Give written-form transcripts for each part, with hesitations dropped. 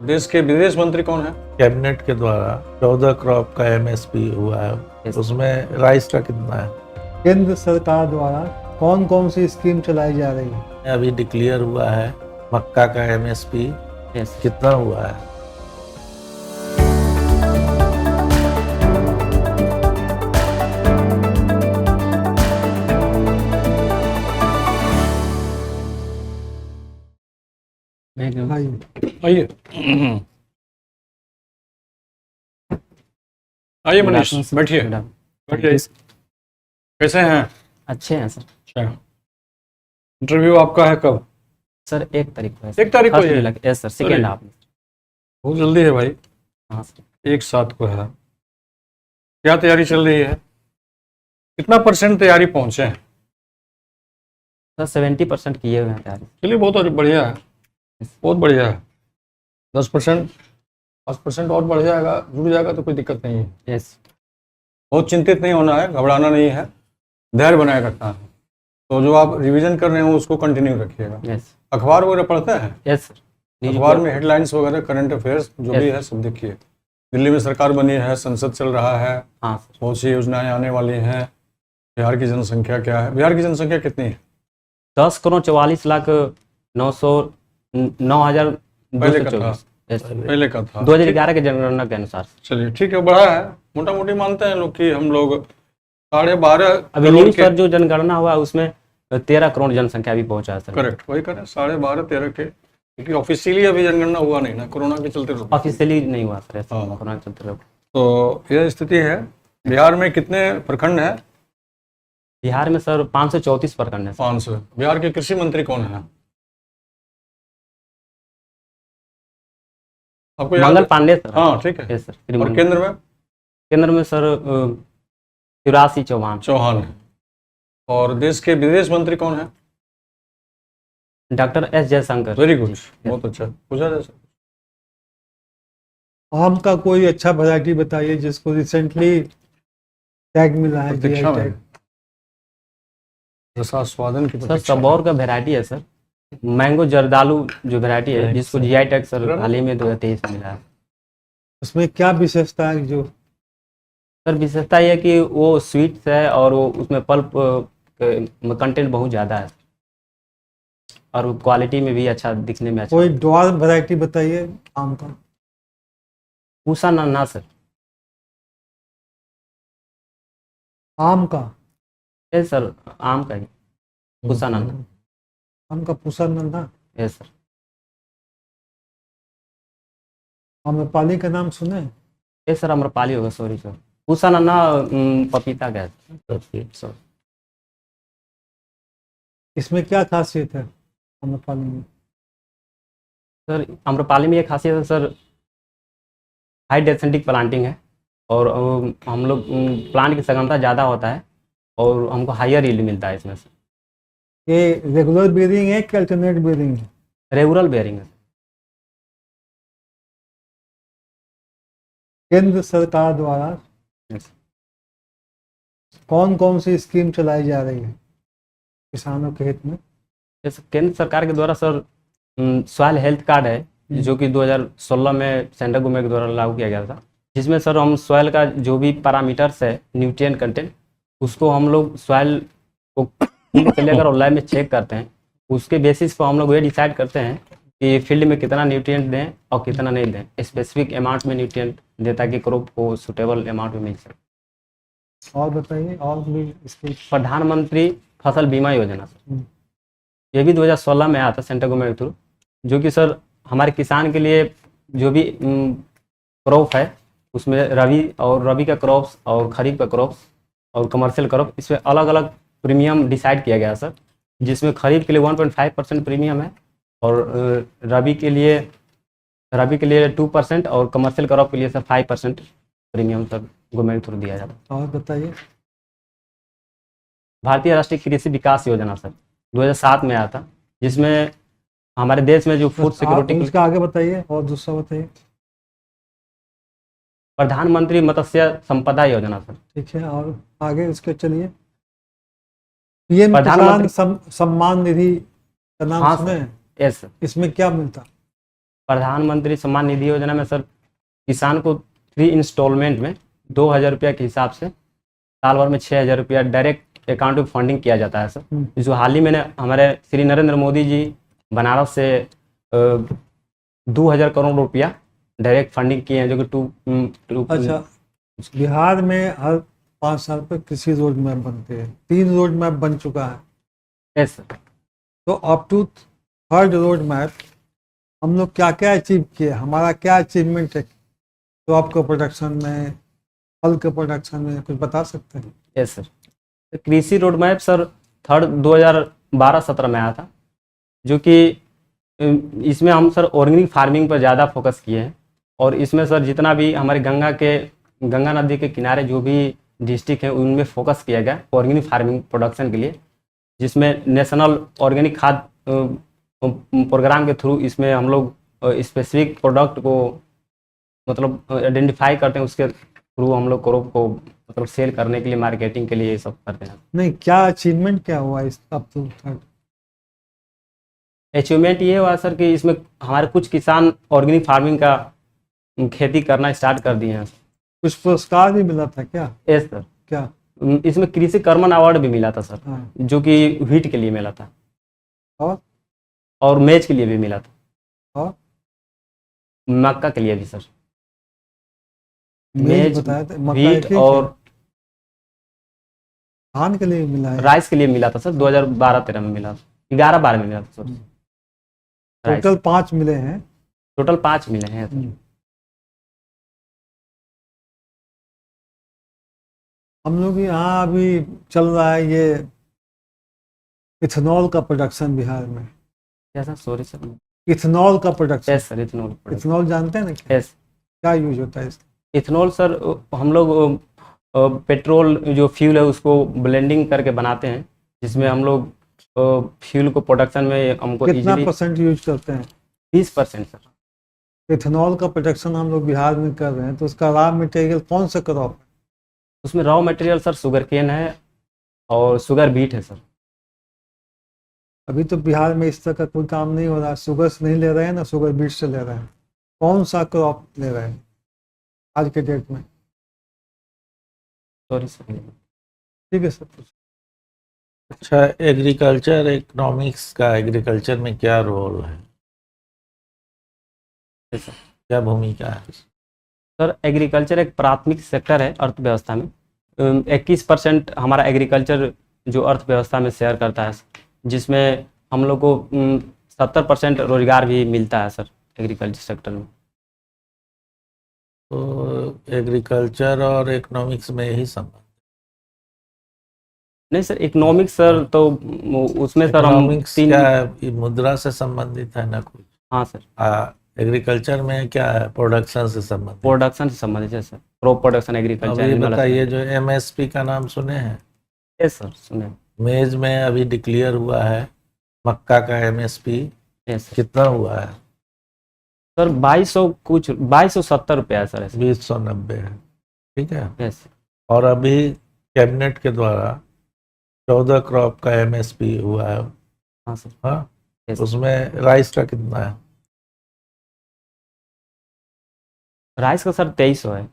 देश के विदेश मंत्री कौन है? कैबिनेट के द्वारा 14 क्रॉप का एमएसपी हुआ है, उसमें राइस का कितना है? केंद्र सरकार द्वारा कौन कौन सी स्कीम चलाई जा रही है? अभी डिक्लेयर हुआ है मक्का का एमएसपी कितना हुआ है? आइए आइए मनीष, बैठिए बैठिए। कैसे हैं? अच्छे हैं सर। अच्छा, इंटरव्यू आपका है कब? सर 1 तारीख को है। 1 तारीख को है? यस सर, सेकेंड हाफ में। बहुत जल्दी है भाई। हाँ सर। 1/7 को है। क्या तैयारी चल रही है? कितना % तैयारी पहुंचे हैं? सर 70% किए हुए हैं तैयारी। चलिए बहुत बढ़िया है, बहुत बढ़िया है। 10% 5% और बढ़ जाएगा, जुड़ जाएगा तो कोई दिक्कत नहीं है। यस। बहुत चिंतित नहीं होना है, घबराना नहीं है, धैर्य बनाए रखना है। तो जो आप रिवीजन कर रहे हो उसको कंटिन्यू रखिएगा। यस। अखबार वगैरह पढ़ते हैं? Yes sir. अखबार में हेडलाइंस वगैरह, करंट अफेयर्स जो भी है सब देखिए। दिल्ली में सरकार बनी है, संसद चल रहा है, हाँ सर। बहुत सी योजनाएं आने वाली हैं। बिहार की जनसंख्या क्या है? बिहार की जनसंख्या कितनी है? 10,44,09,9,224। पहले का था 2011 के जनगणना के अनुसार। चलिए ठीक है, बढ़ा है। मोटा मोटी मानते हैं लोग कि हम लोग 12.5 अभी न्यू सर जो जनगणना हुआ उसमें 13 करोड़ जनसंख्या भी पहुंचा है सर। करेक्ट, वही करें 12.5-13 के, क्योंकि ऑफिशियली अभी जनगणना हुआ नहीं ना, कोरोना के चलते रुका। ऑफिशियली नहीं हुआ सर, हाँ। कोरोना के चलते रुका। तो यह स्थिति है। बिहार में कितने प्रखंड है? बिहार में सर 534 प्रखंड है। 500। बिहार के कृषि मंत्री कौन है? आपको याद मंगल है? पांडे सर। हाँ ठीक है। Yes sir. और केंद्र में? केंद्र में सर शिवराज सिंह चौहान है। और देश के विदेश मंत्री कौन है? Doctor S Jaishankar. Very good, बहुत अच्छा पूछा जाए सर। आम का कोई अच्छा वैरायटी बताइए जिसको रिसेंटली टैग मिला है, प्रतीक्षा GI में टैग। रसास्वादन की सर प्रतीक्षा में। सबौर का वैरायटी है सर, मैंगो जर्दालू जो वैरायटी है जिसको GI टैग सर हाल ही में 2023 में मिला है। उसमें क्या विशेषता है? जो सर विशेषता ये है कि वो स्वीट्स है और वो उसमें पल्प कंटेंट बहुत ज़्यादा है और क्वालिटी में भी अच्छा, दिखने में अच्छा। कोई ड्वार वैरायटी बताइए आम का। पूसा ना सर। आम का? यस सर, आम का ही पूसा ना। आम का पूसा नन्हा। Yes sir. आम्रपाली का नाम सुने? यस सर, आम्रपाली होगा, सॉरी सर। पूसा ना पपीता का है सर। इसमें क्या खासियत है आम्रपाली में? सर आम्रपाली में ये खासियत है सर, हाई डेंसिटी प्लांटिंग है और हम लोग प्लांट की सघनता ज़्यादा होता है और हमको हायर यील्ड मिलता है इसमें से। ये रेगुलर बेयरिंग है कि अल्टरनेट बेयरिंग है? रेगुलर बेयरिंग है। केंद्र सरकार द्वारा Yes. कौन कौन सी स्कीम चलाई जा रही है किसानों के हित में? जैसे केंद्र सरकार के द्वारा सर सॉइल हेल्थ कार्ड है जो कि 2016 में सेंट्रल गवर्नमेंट के द्वारा लागू किया गया था, जिसमें सर हम सॉइल का जो भी पैरामीटर्स है, न्यूट्रिएंट कंटेंट, उसको हम लोग सॉइल को से लेकर और लैब में चेक करते हैं। उसके बेसिस पर हम लोग ये डिसाइड करते हैं कि फील्ड में कितना न्यूट्रिएंट दें और कितना नहीं दें, स्पेसिफिक अमाउंट में न्यूट्रिएंट दें ताकि क्रॉप को सुटेबल अमाउंट में मिल सके। और बताइए, और भी इसके। प्रधानमंत्री फसल बीमा योजना सर, ये भी 2016 में आया था सेंट्रल गवर्नमेंट के थ्रू, जो कि सर हमारे किसान के लिए जो भी क्रॉप है उसमें रबी का क्रॉप्स और खरीफ का क्रॉप्स और कमर्शियल क्रॉप, इसमें अलग अलग प्रीमियम डिसाइड किया गया सर, जिसमें खरीफ के लिए 1.5% प्रीमियम है और रबी के लिए 2% और कमर्शियल क्रॉप के लिए sir 5% premium sir government through दिया जाता है। और बताइए। भारतीय राष्ट्रीय कृषि विकास योजना सर 2007 में आया था, जिसमें हमारे देश में जो फूड सिक्योरिटी। उसका आगे बताइए, और दूसरा बताइए। प्रधानमंत्री मत्स्य संपदा योजना सर। ठीक है, और आगे उसके चलिए। PM किसान सम्मान निधि का नाम हाँ सुने? Yes sir. इसमें क्या मिलता? प्रधानमंत्री सम्मान निधि योजना में सर किसान को 3 इंस्टॉलमेंट में 2,000 रुपया के हिसाब से साल भर में 6,000 रुपया डायरेक्ट अकाउंट में फंडिंग किया जाता है सर। जो हाल ही में हमारे श्री नरेंद्र मोदी जी बनारस से 2,000 करोड़ रुपया डायरेक्ट फंडिंग किए हैं, जो कि अच्छा, बिहार में हर 5 साल पर कृषि रोड मैप बनते हैं, 3 रोड मैप बन चुका है। Yes sir. तो up to 3rd road map हम लोग क्या क्या अचीव किए, हमारा क्या अचीवमेंट है क्रॉप के प्रोडक्शन में, फल के प्रोडक्शन में, कुछ बता सकते हैं? Yes sir. कृषि रोड मैप सर 3rd 2012-17 में आया था, जो कि इसमें हम सर ऑर्गेनिक फार्मिंग पर ज़्यादा फोकस किए हैं। और इसमें सर जितना भी हमारे गंगा नदी के किनारे जो भी डिस्ट्रिक्ट हैं उनमें फोकस किया गया ऑर्गेनिक फार्मिंग प्रोडक्शन के लिए, जिसमें नेशनल ऑर्गेनिक खाद प्रोग्राम के थ्रू इसमें हम लोग स्पेसिफिक प्रोडक्ट को मतलब आइडेंटिफाई करते हैं, उसके थ्रू हम लोग क्रॉप को मतलब सेल करने के लिए, मार्केटिंग के लिए ये सब करते हैं। नहीं, क्या अचीवमेंट क्या हुआ इस अप टू 3rd? अचीवमेंट ये हुआ सर कि इसमें हमारे कुछ किसान ऑर्गेनिक फार्मिंग का खेती करना स्टार्ट कर दिए हैं। कुछ पुरस्कार भी मिला था क्या? Yes sir. क्या? इसमें कृषि कर्मन अवार्ड भी मिला था सर, हाँ। जो कि व्हीट के लिए मिला था और मेज के लिए भी मिला था, और मक्का के लिए भी सर। मेज बताया था, मक्का व्हीट एक ही और धान के लिए मिला है। राइस के लिए मिला था सर, 2012-13 में मिला था, 11-12 में मिला था सर। टोटल 5 मिले हैं। टोटल 5 मिले हैं सर। हम लोग यहाँ अभी चल रहा है ये इथेनॉल का प्रोडक्शन बिहार में। क्या सर? Sorry sir. इथेनॉल का production. Yes sir, ethanol. Ethanol जानते हैं ना क्या? यस। क्या यूज होता है इसका? इथेनॉल सर हम लोग पेट्रोल जो फ्यूल है उसको ब्लेंडिंग करके बनाते हैं, जिसमें हम लोग फ्यूल को प्रोडक्शन में हमको कितना इजीली % यूज करते हैं? 20% सर। इथेनॉल का प्रोडक्शन हम लोग बिहार में कर रहे हैं, तो उसका रॉ मटेरियल कौन सा क्रॉप है? उसमें raw material sir sugarcane है और शुगर बीट है सर। अभी तो बिहार में इस तरह का कोई काम नहीं हो रहा, शुगर से नहीं ले रहे हैं ना, शुगर बीट से ले रहे हैं। कौन सा क्रॉप ले रहे हैं आज के डेट में? Sorry sir. ठीक है सर। अच्छा, एग्रीकल्चर इकोनॉमिक्स का एग्रीकल्चर में क्या रोल है, क्या भूमिका है? सर एग्रीकल्चर एक प्राथमिक सेक्टर है अर्थव्यवस्था में। 21% हमारा एग्रीकल्चर जो अर्थव्यवस्था में शेयर करता है, जिसमें हम लोग को 70% रोजगार भी मिलता है सर एग्रीकल्चर सेक्टर में। तो एग्रीकल्चर और इकोनॉमिक्स में यही संबंध? नहीं सर, इकोनॉमिक्स सर तो उसमें सर हम इकोनॉमिक्स क्या है, ये मुद्रा से संबंधित है ना कुछ? हाँ सर। एग्रीकल्चर में क्या है, प्रोडक्शन से संबंधित? प्रोडक्शन से संबंधित है सर, क्रॉप प्रोडक्शन एग्रीकल्चर। अभी बताइए, जो MSP का नाम सुने हैं? यस सर, सुने। मेज में अभी डिक्लेयर हुआ है मक्का का MSP यस सर। कितना हुआ है? सर 2270 रुपया है सर। 2090 है, ठीक है। यस। और अभी कैबिनेट के द्वारा 14 क्रॉप का MSP हुआ है। हाँ सर। हाँ, यस। उसमें राइस का कितना है? राइस का सर 2300 है।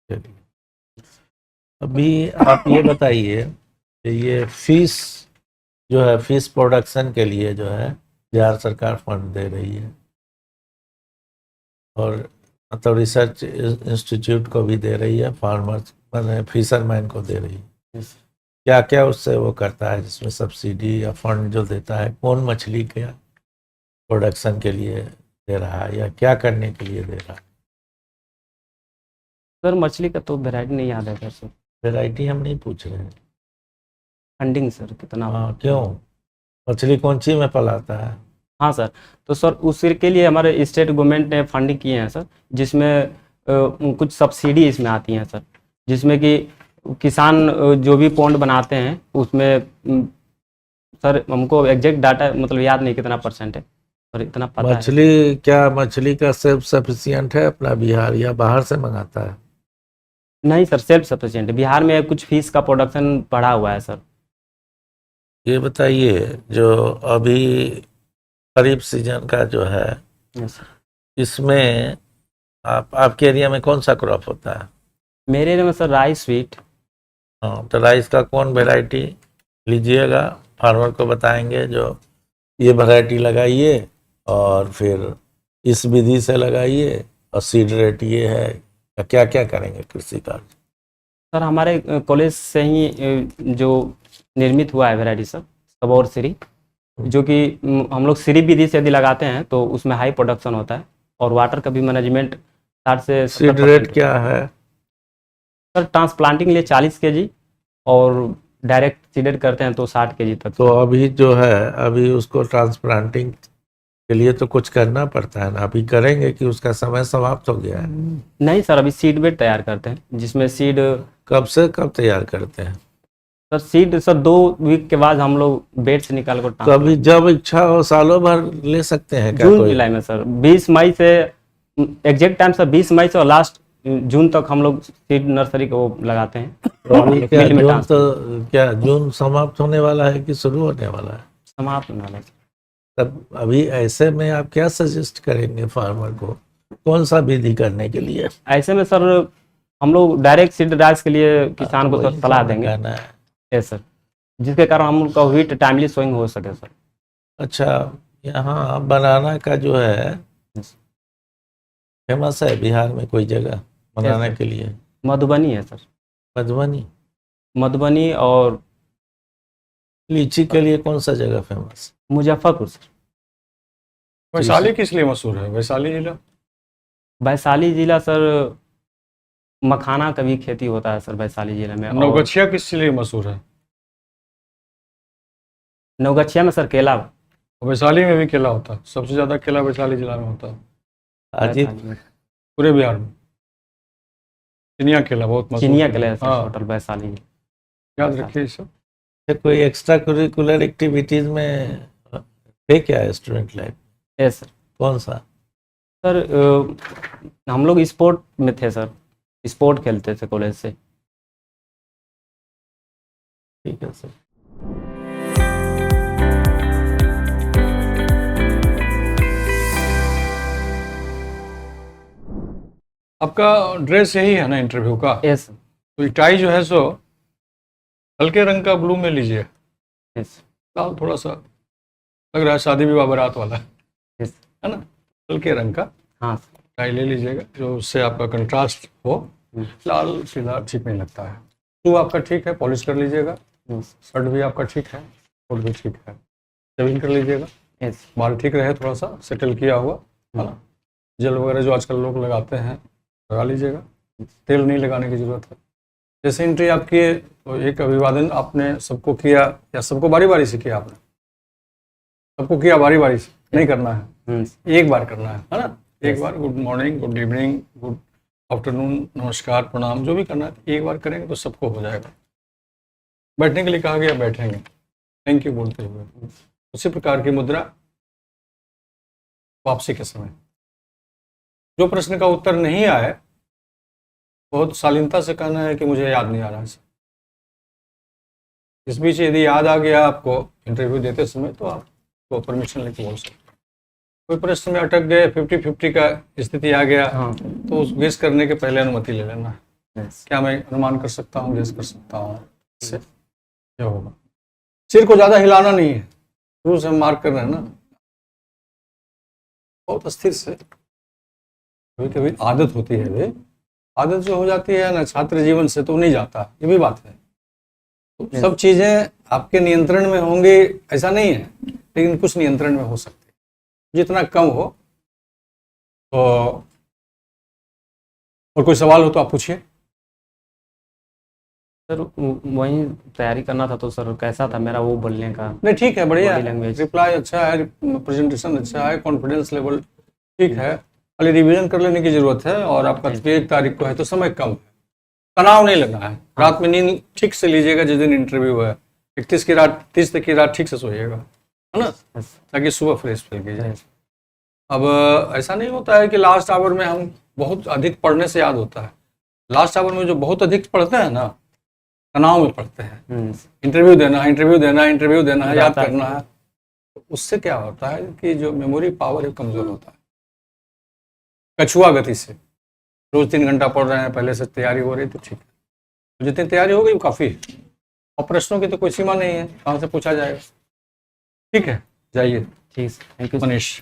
चलिए, अभी आप ये बताइए कि ये फिश जो है, फिश प्रोडक्शन के लिए जो है बिहार सरकार फंड दे रही है, और मतलब रिसर्च इंस्टीट्यूट को भी दे रही है, फार्मर्स मैंने फिशरमैन को दे रही है। क्या क्या उससे वो करता है, जिसमें सब्सिडी या फंड जो देता है, कौन मछली के प्रोडक्शन के लिए दे रहा है या क्या करने के लिए दे रहा है? सर मछली का तो वैरायटी नहीं याद है सर। वैरायटी हम नहीं पूछ रहे हैं। फंडिंग सर कितना? हाँ, क्यों? मछली कौन सी में पलाता है? हाँ सर, तो सर उसके लिए हमारे स्टेट गवर्नमेंट ने फंडिंग किए हैं सर, जिसमें कुछ सब्सिडी इसमें आती हैं सर, जिसमें कि किसान जो भी पॉन्ड बनाते हैं उसमें सर हमको एग्जैक्ट डाटा मतलब याद नहीं कितना % है, और इतना पता मछली क्या मछली का सेल्फ सफिशिएंट है अपना बिहार, या बाहर से मंगाता है? नहीं सर, सेल्फ सफिशिएंट है। बिहार में कुछ फिश का प्रोडक्शन बढ़ा हुआ है सर। ये बताइए, जो अभी खरीफ सीजन का जो है यस सर। इसमें आपके एरिया में कौन सा क्रॉप होता है? मेरे एरिया में सर राइस स्वीट। हाँ, तो राइस का कौन वैरायटी लीजिएगा, फार्मर को बताएंगे जो ये वैरायटी लगाइए और फिर इस विधि से लगाइए और सीड रेट ये है, क्या क्या करेंगे कृषि कार्य? सर हमारे कॉलेज से ही जो निर्मित हुआ है वैरायटी सर सबौर सीरी, जो कि हम लोग सीरी विधि से यदि लगाते हैं तो उसमें हाई प्रोडक्शन होता है और वाटर का भी मैनेजमेंट 60 से 70% सीड रेट क्या है? सर ट्रांसप्लांटिंग के लिए 40 केजी और डायरेक्ट सीडेड करते हैं तो 60 केजी तक। तो अभी जो है, अभी उसको ट्रांसप्लांटिंग के लिए तो कुछ करना पड़ता है ना, अभी करेंगे कि उसका समय समाप्त हो गया है? नहीं सर, अभी सीड बेड तैयार करते हैं जिसमें सीड कब से कब तैयार करते हैं? सर सीड सर 2 वीक के बाद हम लोग बेड से निकाल कर कभी जब इच्छा हो सालों भर ले सकते हैं क्या? जून कोई जुलाई में सर 20 मई से एग्जैक्ट टाइम सर 20 मई से और लास्ट जून तक हम लोग सीड नर्सरी को लगाते हैं। तो अभी क्या मिल में जून, ट्रांसफर तो क्या जून समाप्त होने वाला है कि शुरू होने वाला है? समाप्त होने वाला है। तब अभी ऐसे में आप क्या सजेस्ट करेंगे फार्मर को, कौन सा विधि करने के लिए? ऐसे में सर हम लोग डायरेक्ट सीड राइस के लिए किसान को वही सर सलाह तो देंगे। कहना है। यस सर, जिसके कारण हम लोग का व्हीट टाइमली सोइंग हो सके सर। अच्छा, यहाँ बनाना का जो है फेमस है बिहार में कोई जगह बनाने Yes, के लिए? मधुबनी है सर, मधुबनी। मधुबनी और लीची के लिए कौन सा जगह फेमस? मुजफ्फरपुर सर। वैशाली किस लिए मशहूर है, वैशाली जिला? वैशाली जिला सर मखाना का भी खेती होता है सर वैशाली जिले में। और नवगछिया किस लिए मशहूर है? नवगछिया में सर केला। वैशाली में भी केला होता है, सबसे ज़्यादा केला वैशाली जिला में होता है अजीत, वैशाली में। पूरे बिहार में। चिनिया केला बहुत मशहूर चिनिया है। केला है सर हाँ, होटल वैशाली में। याद रखिए ये सब। कोई एक्स्ट्रा करिकुलर एक्टिविटीज में है क्या स्टूडेंट लाइफ? Yes sir. कौन सा? सर हम लोग स्पोर्ट में थे सर, स्पोर्ट खेलते थे कॉलेज से। ठीक है सर। आपका ड्रेस यही है ना इंटरव्यू का? Yes sir. तो ये टाई जो है सो हल्के रंग का ब्लू में लीजिए। यस लाल थोड़ा सा लग रहा है शादी विवाह बारात वाला, यस। है ना? हल्के रंग का हाँ सर। टाई ले लीजिएगा जो उससे आपका कंट्रास्ट हो। लाल पीला ठीक नहीं लगता है। शू आपका ठीक है, पॉलिश कर लीजिएगा। यस शर्ट भी आपका ठीक है, कोट भी ठीक है, शेविंग कर लीजिएगा। यस। बाल ठीक रहे, थोड़ा सा सेटल किया हुआ, है ना? जेल वगैरह जो आजकल लोग लगाते हैं लगा लीजिएगा, तेल नहीं लगाने की ज़रूरत है। जैसे एंट्री आप किए तो एक अभिवादन आपने सबको किया, या सबको बारी बारी से किया आपने? सबको किया बारी बारी से, नहीं करना है, एक बार करना है ना? एक बार good morning, good evening, good afternoon, नमस्कार, प्रणाम, जो भी करना है एक बार करेंगे तो सबको हो जाएगा। बैठने के लिए कहा गया, बैठेंगे थैंक यू बोलते हुए। उसी प्रकार की मुद्रा वापसी के समय। जो प्रश्न का उत्तर नहीं आए बहुत शालीनता से कहना है कि मुझे याद नहीं आ रहा है। इस बीच यदि याद आ गया आपको इंटरव्यू देते समय तो आप तो परमिशन लेके बोल सकते हैं। कोई प्रश्न में अटक गए, 50-50 का स्थिति आ गया, हाँ तो उस गेस करने के पहले अनुमति ले लेना है। यस। क्या मैं अनुमान कर सकता हूँ, गेस कर सकता हूँ, इससे क्या होगा? सिर को ज़्यादा हिलाना नहीं है, शुरू से हम मार्क कर रहे हैं ना, बहुत अस्थिर से। कभी कभी आदत होती है, वे आदत जो हो जाती है ना छात्र जीवन से तो नहीं जाता, ये भी बात है। तो सब चीज़ें आपके नियंत्रण में होंगी ऐसा नहीं है, लेकिन कुछ नियंत्रण में हो सकती है, जितना कम हो। तो और कोई सवाल हो तो आप पूछिए। सर वही तैयारी करना था तो सर कैसा था मेरा वो बोलने का? नहीं ठीक है, बढ़िया Body है, language। रिप्लाई अच्छा है, प्रेजेंटेशन अच्छा है, कॉन्फिडेंस लेवल ठीक है। खाली रिवीजन कर लेने की जरूरत है। और आपका 1 तारीख को है तो समय कम है, तनाव नहीं लेना है। रात में नींद ठीक से लीजिएगा जिस दिन इंटरव्यू है। 31 की रात 30 तक की रात ठीक से सोइएगा, है ना, ताकि सुबह फ्रेश फील कीजिए। अब ऐसा नहीं होता है कि लास्ट आवर में हम बहुत अधिक पढ़ने से याद होता है। लास्ट आवर में जो बहुत अधिक पढ़ते हैं ना, तनाव में पढ़ते हैं। इंटरव्यू देना है, इंटरव्यू देना है, इंटरव्यू देना है, याद करना है, तो उससे क्या होता है कि जो मेमोरी पावर है कमज़ोर होता है। कछुआ गति से रोज 3 घंटा पढ़ रहे हैं, पहले से तैयारी हो रही तो ठीक है, तो जितनी तैयारी हो गई वो काफ़ी है। और प्रश्नों की तो कोई सीमा नहीं है, कहाँ से पूछा जाएगा। ठीक है, जाइए ठीक है, थैंक यू। मनीष।